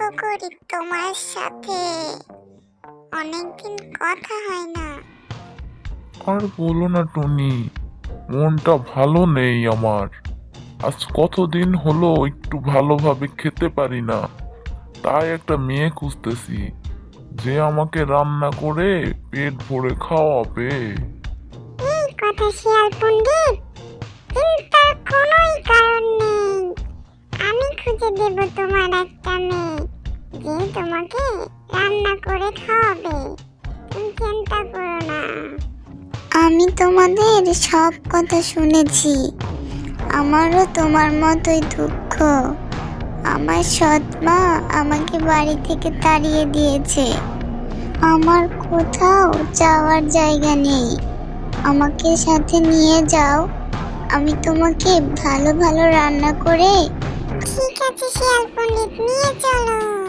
করি তোমার সাথে। অনেকদিন কথা হয় না। আর বলো না টুনি, মনটা ভালো নেই আমার। আজ কতদিন হলো একটু ভালোভাবে খেতে পারি না। তাই একটা মেয়ে খুঁজতেছি যে আমাকে রান্না করে পেট ভরে খাওয়াবে। এই কথা শিয়াল পণ্ডিত, চিন্তার কোনোই কারণ নেই। আমি খুঁজে দেব তোমার একটা মেয়ে যে তোমাকে রান্না করে খাওয়াবে। তুমি চিন্তা করো না। আমি তোমাদের সব কথা শুনেছি। আমারও তোমার মতোই দুঃখ। আমার সৎ মা আমাকে বাড়ি থেকে তাড়িয়ে দিয়েছে। আমার কোথাও যাওয়ার জায়গা নেই। আমাকে সাথে নিয়ে যাও, আমি তোমাকে ভালো ভালো রান্না করে। ঠিক আছে শিয়াল পণ্ডিত, নিয়ে চলো।